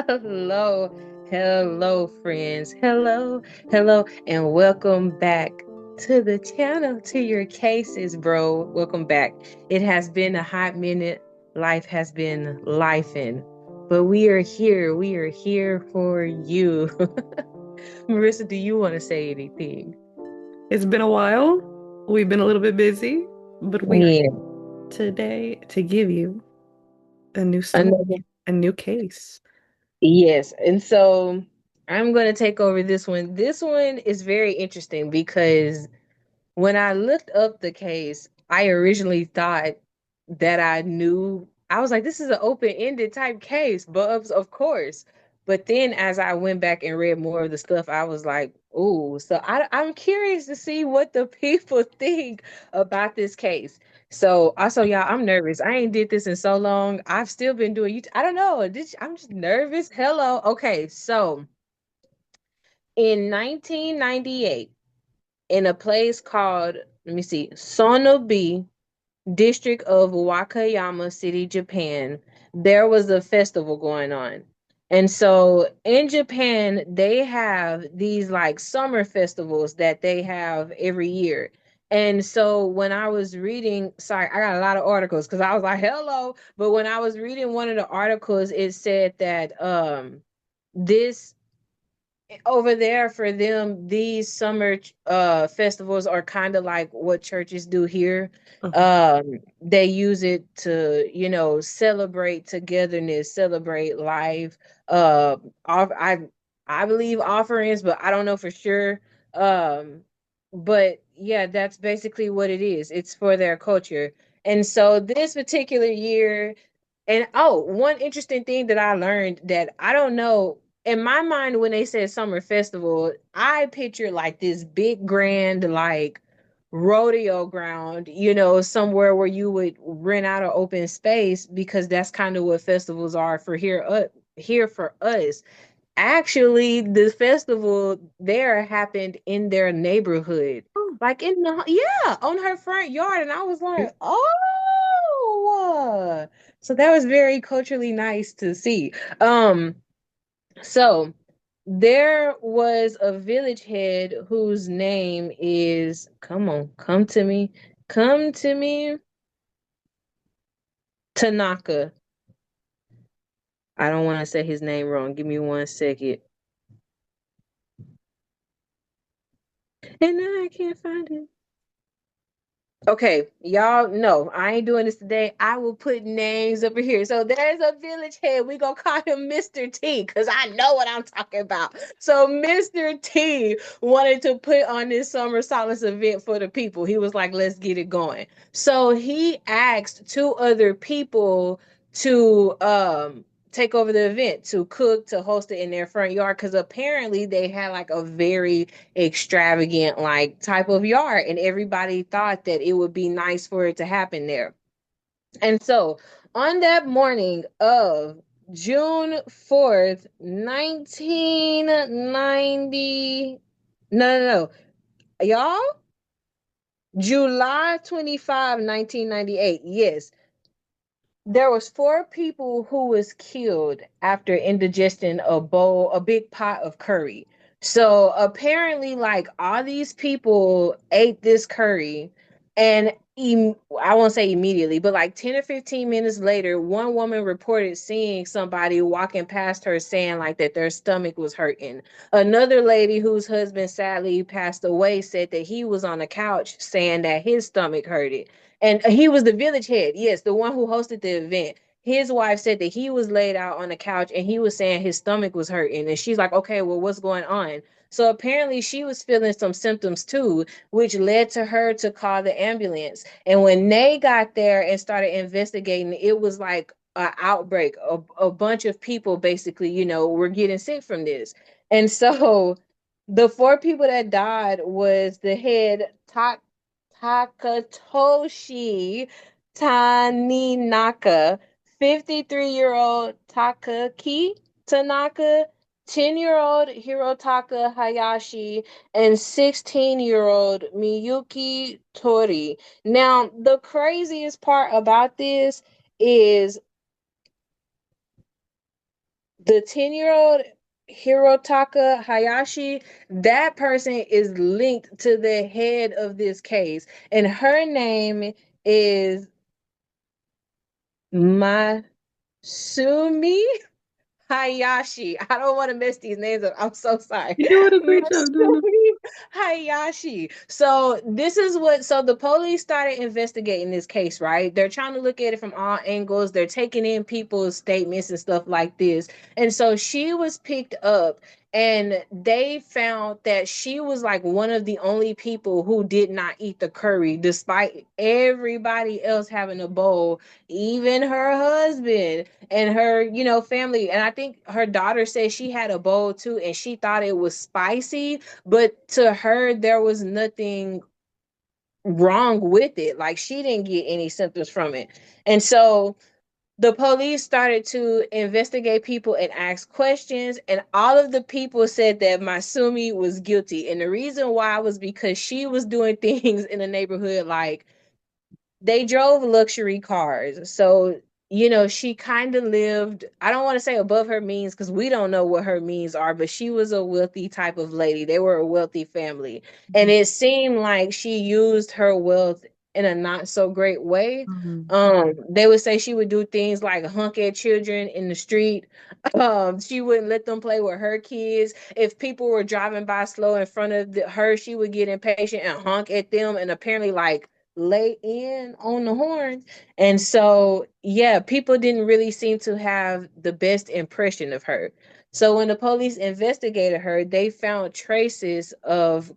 Hello, hello, friends. Hello, and welcome back to the channel, to your cases, bro. Welcome back. It has been a hot minute. Life has been lifing, but we are here. We are here for you. Marissa, do you want to say anything? It's been a while. We've been a little bit busy, but we are Yeah, today to give you a new story, another. a new case. Yes, and so I'm going to take over this one. This one is very interesting because when I looked up the case, I originally thought that I knew. I was like, this is an open-ended type case, but of course. But then as I went back and read more of the stuff, I was like, ooh, so I'm curious to see what the people think about this case. So also, y'all, I'm nervous. I ain't did this in so long. I've still been doing you. I don't know. I'm just nervous. Hello. Okay, so in 1998 in a place called, let me see, Sonobe, district of Wakayama City, Japan, there was a festival going on. And so in Japan, they have these like summer festivals that they have every year. And so when I was reading, sorry, I got a lot of articles because I was like, hello. But when I was reading one of the articles, it said that this over there for them, these summer festivals are kind of like what churches do here. Uh-huh. They use it to, celebrate togetherness, celebrate life. Off, I believe offerings, but I don't know for sure. um but yeah, that's basically what it is. It's for their culture. And so this particular year, and oh, one interesting thing that I learned that I don't know, in my mind when they said summer festival, I picture like this big grand like rodeo ground, somewhere where you would rent out an open space, because that's kind of what festivals are for here for us. Actually, the festival there happened in their neighborhood, Oh, like yeah, on her front yard, and I was like, oh, so that was very culturally nice to see. So there was a village head whose name is, come on, come to me, Tanaka. I don't want to say his name wrong. Give me 1 second. And now I can't find it. Okay, y'all know I ain't doing this today. I will put names over here. So there's a village head. We gonna call him Mr. T because I know what I'm talking about. So Mr. T wanted to put on this summer solace event for the people. He was like, let's get it going. So he asked two other people to take over the event, to cook, to host it in their front yard, because apparently they had like a very extravagant like type of yard, and everybody thought that it would be nice for it to happen there. And so on that morning of June 4th, 1990, no, y'all, July 25, 1998, yes, there was four people who was killed after indigestion a big pot of curry. So apparently, like, all these people ate this curry, and I won't say immediately, but like 10 or 15 minutes later, one woman reported seeing somebody walking past her saying like that their stomach was hurting. Another lady whose husband sadly passed away said that he was on the couch saying that his stomach hurted. And he was the village head, yes, the one who hosted the event. His wife said that he was laid out on the couch and he was saying his stomach was hurting. And she's like, okay, well, what's going on? So apparently she was feeling some symptoms too, which led to her to call the ambulance. And when they got there and started investigating, it was like an outbreak. A bunch of people basically, were getting sick from this. And so the four people that died was the head Takatoshi Taninaka, 53-year-old Takaki Tanaka, 10-year-old Hirotaka Hayashi, and 16-year-old Miyuki Tori. Now, the craziest part about this is the 10-year-old Hirotaka Hayashi, that person is linked to the head of this case, and her name is Masumi Hayashi. I don't want to mess these names up. I'm so sorry. You're doing a great job doing this. Matsumi Hayashi. So this is what so the police started investigating this case, right? They're trying to look at it from all angles. They're taking in people's statements and stuff like this. And so she was picked up and they found that she was like one of the only people who did not eat the curry despite everybody else having a bowl, even her husband and her, family. And I think her daughter said she had a bowl too, and she thought it was spicy, but to her, there was nothing wrong with it. Like she didn't get any symptoms from it. And so the police started to investigate people and ask questions, and all of the people said that Masumi was guilty. And the reason why was because she was doing things in the neighborhood like they drove luxury cars. So, she kind of lived, I don't want to say above her means because we don't know what her means are, but she was a wealthy type of lady. They were a wealthy family. And it seemed like she used her wealth in a not so great way. Mhm. They would say she would do things like honk at children in the street. She wouldn't let them play with her kids. If people were driving by slow in front of her, she would get impatient and honk at them. And apparently, like lay in on the horn. And so, yeah, people didn't really seem to have the best impression of her. So when the police investigated her, they found traces of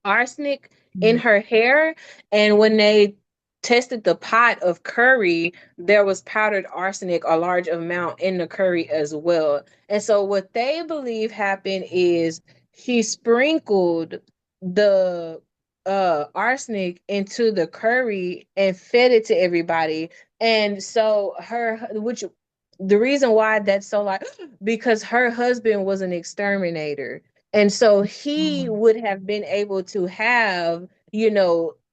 arsenic in Mhm. her hair. And when they tested the pot of curry, there was powdered arsenic, a large amount in the curry as well. And so, what they believe happened is she sprinkled the arsenic into the curry and fed it to everybody. And so, which the reason why that's so like, because her husband was an exterminator. And so he Mhm. would have been able to have,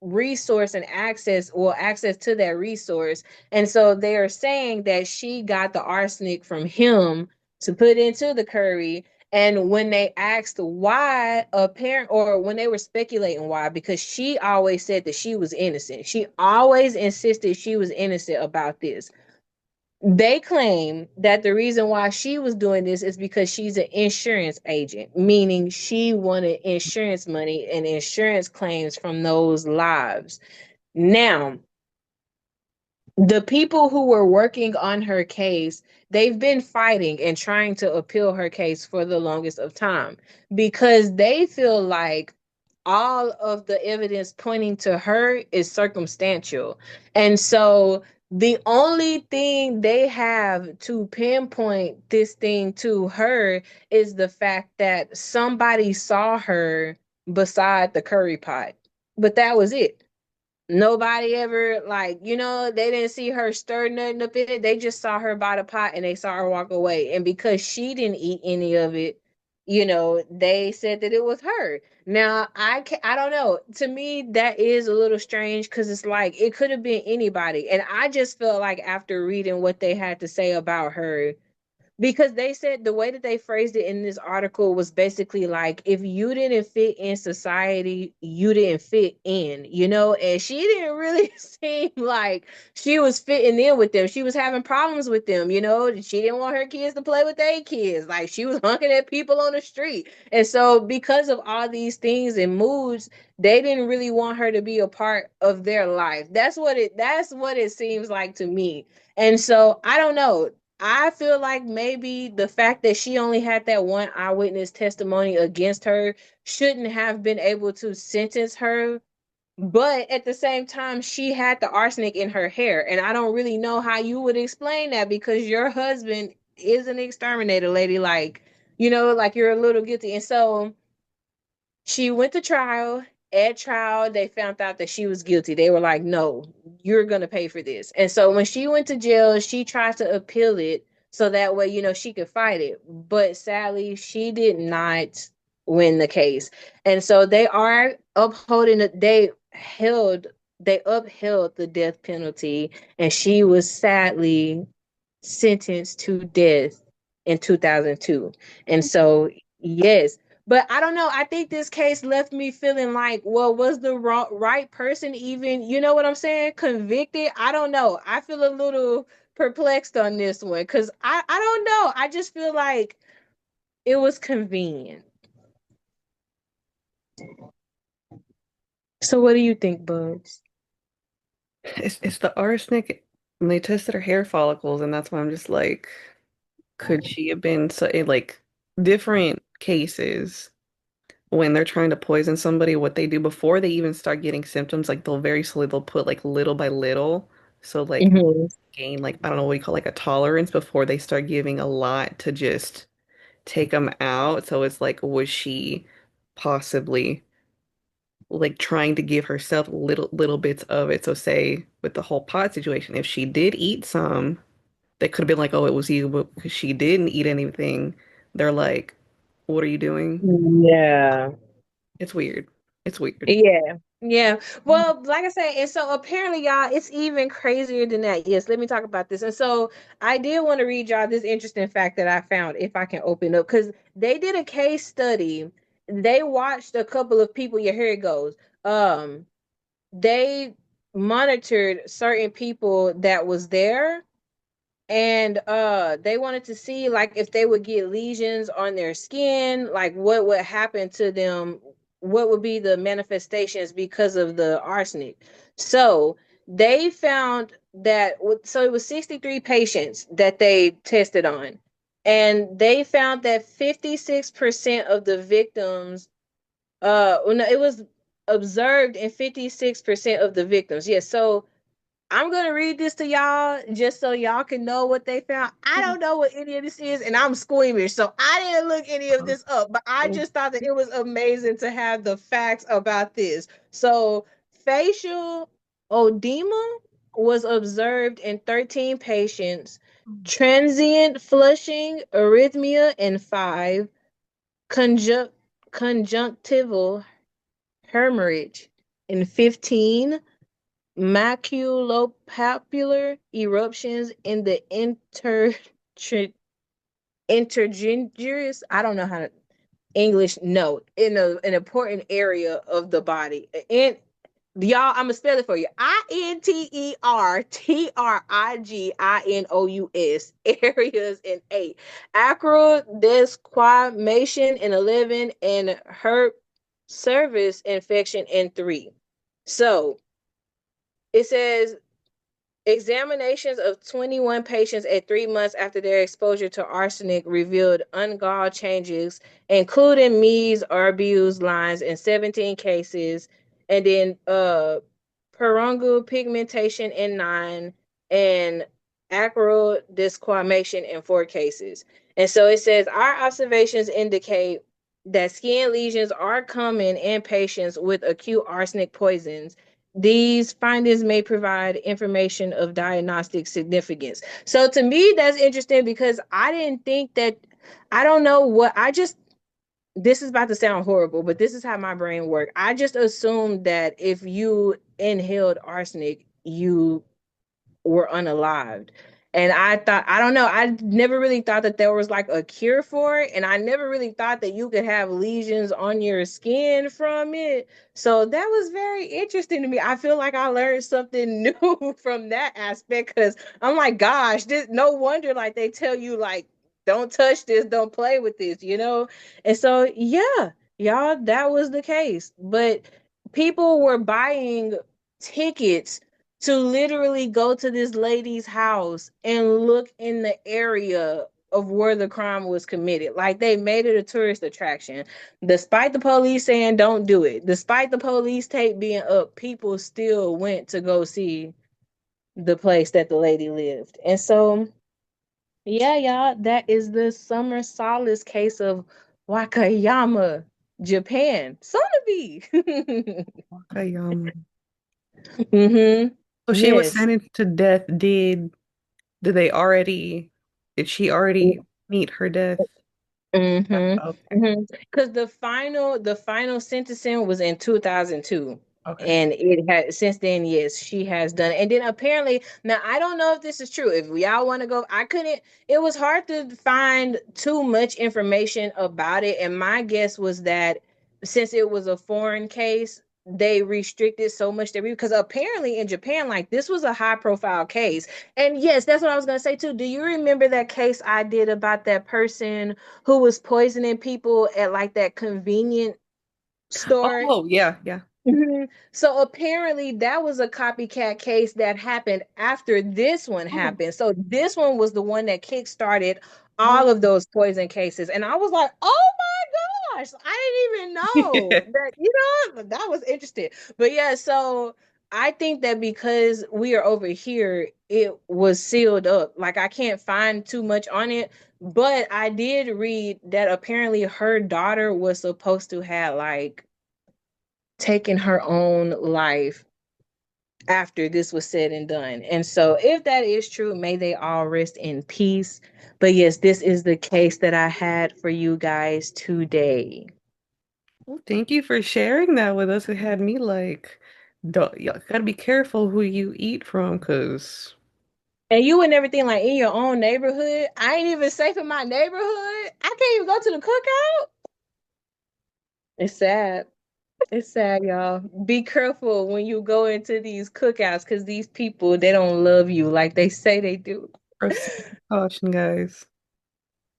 resource and access or access to that resource. And so they are saying that she got the arsenic from him to put into the curry. And when they asked why, apparent or when they were speculating why, because she always said that she was innocent. She always insisted she was innocent about this. They claim that the reason why she was doing this is because she's an insurance agent, meaning she wanted insurance money and insurance claims from those lives. Now, the people who were working on her case, they've been fighting and trying to appeal her case for the longest of time because they feel like all of the evidence pointing to her is circumstantial. And so the only thing they have to pinpoint this thing to her is the fact that somebody saw her beside the curry pot. But that was it. Nobody ever like, they didn't see her stir nothing up in it. They just saw her by the pot and they saw her walk away. And because she didn't eat any of it, they said that it was her. Now, I don't know. To me, that is a little strange because it's like it could have been anybody. And I just felt like after reading what they had to say about her, because they said the way that they phrased it in this article was basically like if you didn't fit in society, you didn't fit in, and she didn't really seem like she was fitting in with them. She was having problems with them, she didn't want her kids to play with their kids, like she was honking at people on the street. And so because of all these things and moods, they didn't really want her to be a part of their life. That's what it seems like to me. And so I don't know. I feel like maybe the fact that she only had that one eyewitness testimony against her shouldn't have been able to sentence her. But at the same time, she had the arsenic in her hair. And I don't really know how you would explain that because your husband is an exterminator, lady. Like you're a little guilty. And so she went to trial. At trial, they found out that she was guilty. They were like, no, you're going to pay for this. And so when she went to jail, she tried to appeal it so that way, she could fight it. But sadly, she did not win the case. And so they are upholding it. They upheld the death penalty. And she was sadly sentenced to death in 2002. And so, yes, but I don't know. I think this case left me feeling like, well, was the right person even, you know what I'm saying, convicted? I don't know. I feel a little perplexed on this one because I don't know. I just feel like it was convenient. So, what do you think, Bugs? It's the arsenic, and they tested her hair follicles, and that's why I'm just like, could she have been so in like different cases when they're trying to poison somebody, what they do before they even start getting symptoms, like they'll very slowly they'll put like little by little. So like Hmm. gain like I don't know what you call like a tolerance before they start giving a lot to just take them out. So it's like, was she possibly like trying to give herself little bits of it? So say with the whole pot situation, if she did eat some, they could have been like, oh, it was you, but because she didn't eat anything, they're like, what are you doing? Yeah. It's weird. It's weird. Yeah. Yeah. Well, like I said, and so apparently, y'all, it's even crazier than that. Yes, let me talk about this. And so I did want to read y'all this interesting fact that I found, if I can open up, because they did a case study. They watched a couple of people. Yeah, here it goes. They monitored certain people that was there, and they wanted to see like if they would get lesions on their skin, like what would happen to them, what would be the manifestations because of the arsenic. So they found that, so it was 63 patients that they tested on, and they found that 56% of the victims, well, no, it was observed in 56% of the victims. Yes, so I'm gonna read this to y'all just so y'all can know what they found. I don't know what any of this is, and I'm squeamish, so I didn't look any of this up. But I Oh, just thought that it was amazing to have the facts about this. So, facial edema was observed in 13 patients, transient flushing arrhythmia in 5, conjunct conjunctival hemorrhage in 15, maculopapular eruptions in the intergingitis. I don't know how to English. No, in an important area of the body. And y'all, I'm gonna spell it for you. Intertriginous areas in 8, acral desquamation in 11, and herp service infection in 3. So it says examinations of 21 patients at 3 months after their exposure to arsenic revealed ungalled changes, including Mies Arbues lines in 17 cases, and then perungal pigmentation in 9, and acral desquamation in 4 cases. And so it says our observations indicate that skin lesions are common in patients with acute arsenic poisons. These findings may provide information of diagnostic significance. So to me, that's interesting because I didn't think that, I don't know what, I just, this is about to sound horrible, but this is how my brain worked. I just assumed that if you inhaled arsenic, you were unalived. And I thought, I don't know, I never really thought that there was like a cure for it. And I never really thought that you could have lesions on your skin from it. So that was very interesting to me. I feel like I learned something new from that aspect because I'm like, gosh, this, no wonder like they tell you, like, don't touch this, don't play with this, you know? And so, yeah, y'all, that was the case. But people were buying tickets to literally go to this lady's house and look in the area of where the crime was committed. Like they made it a tourist attraction. Despite the police saying don't do it, despite the police tape being up, people still went to go see the place that the lady lived. And so, yeah, y'all, that is the summer solace case of Wakayama, Japan. Sonabe. okay. Mm-hmm. So she was Yes. sentenced to death. Did they already? Did she already meet her death? Mm-hmm. Okay. Mm-hmm. Because the final sentencing was in 2002. Okay. And it had since then, yes, she has done it. And then apparently, now I don't know if this is true. If we all want to go, I couldn't. It was hard to find too much information about it, and my guess was that since it was a foreign case, they restricted so much that because apparently in Japan, like this was a high profile case. And yes, that's what I was gonna say too. Do you remember that case I did about that person who was poisoning people at like that convenient store? Oh, yeah, yeah. Mhm. So apparently that was a copycat case that happened after this one Oh, happened. So this one was the one that kickstarted oh. all of those poison cases. And I was like, oh my gosh, I didn't even know that, that was interesting. But yeah, so I think that because we are over here, it was sealed up. Like I can't find too much on it. But I did read that apparently her daughter was supposed to have like taking her own life after this was said and done. And so, if that is true, may they all rest in peace. But yes, this is the case that I had for you guys today. Well, thank you for sharing that with us. It had me like, you gotta be careful who you eat from, cause And you and everything like in your own neighborhood. I ain't even safe in my neighborhood. I can't even go to the cookout. It's sad. It's sad, y'all. Be careful when you go into these cookouts because these people, they don't love you like they say they do. proceed with caution, guys.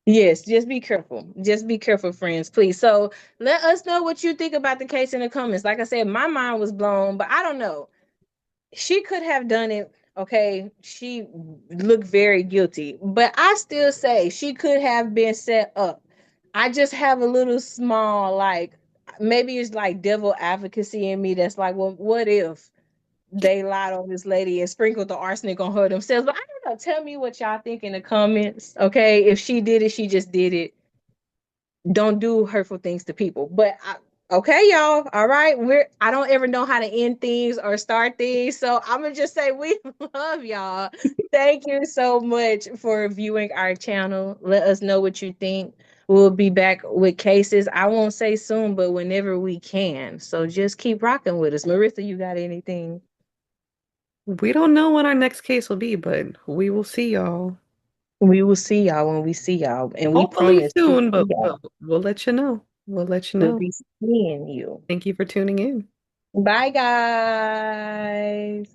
Yes, just be careful. Just be careful, friends, please. So let us know what you think about the case in the comments. Like I said, my mind was blown, but I don't know. She could have done it. Okay. She looked very guilty, but I still say she could have been set up. I just have a little small, like, maybe it's like devil advocacy in me that's like, well, what if they lied on this lady and sprinkled the arsenic on her themselves? But I don't know. Tell me what y'all think in the comments. Okay. If she did it, she just did it. Don't do hurtful things to people. But okay, y'all. All right. I don't ever know how to end things or start things. So I'm gonna just say we love y'all. Thank you so much for viewing our channel. Let us know what you think. We'll be back with cases. I won't say soon, but whenever we can. So just keep rocking with us. Marissa, you got anything? We don't know when our next case will be, but we will see y'all. We will see y'all when we see y'all. And we Hopefully promise to soon, see but y'all. we'll let you know. We'll let you We'll know. be seeing you. Thank you for tuning in. Bye, guys.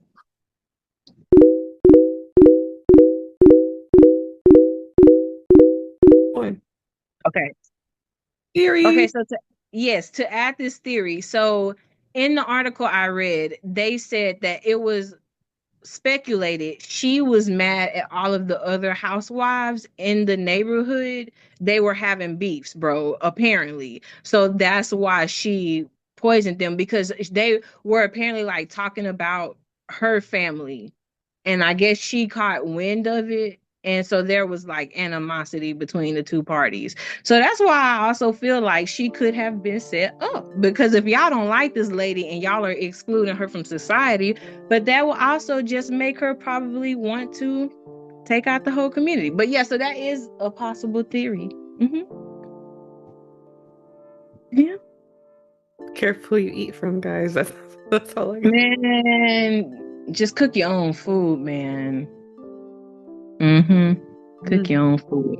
One Okay. Okay, theory. so yes, to add this theory. So in the article I read, they said that it was speculated she was mad at all of the other housewives in the neighborhood. They were having beefs, bro, apparently. So that's why she poisoned them because they were apparently like talking about her family, and I guess she caught wind of it. And so there was like animosity between the two parties. So that's why I also feel like she could have been set up. Because if y'all don't like this lady and y'all are excluding her from society, but that will also just make her probably want to take out the whole community. But yeah, so that is a possible theory. Hmm. Yeah. Careful who you eat from, guys. That's all I got. Man, just cook your own food, man. Hmm. Cook Mm. your own food.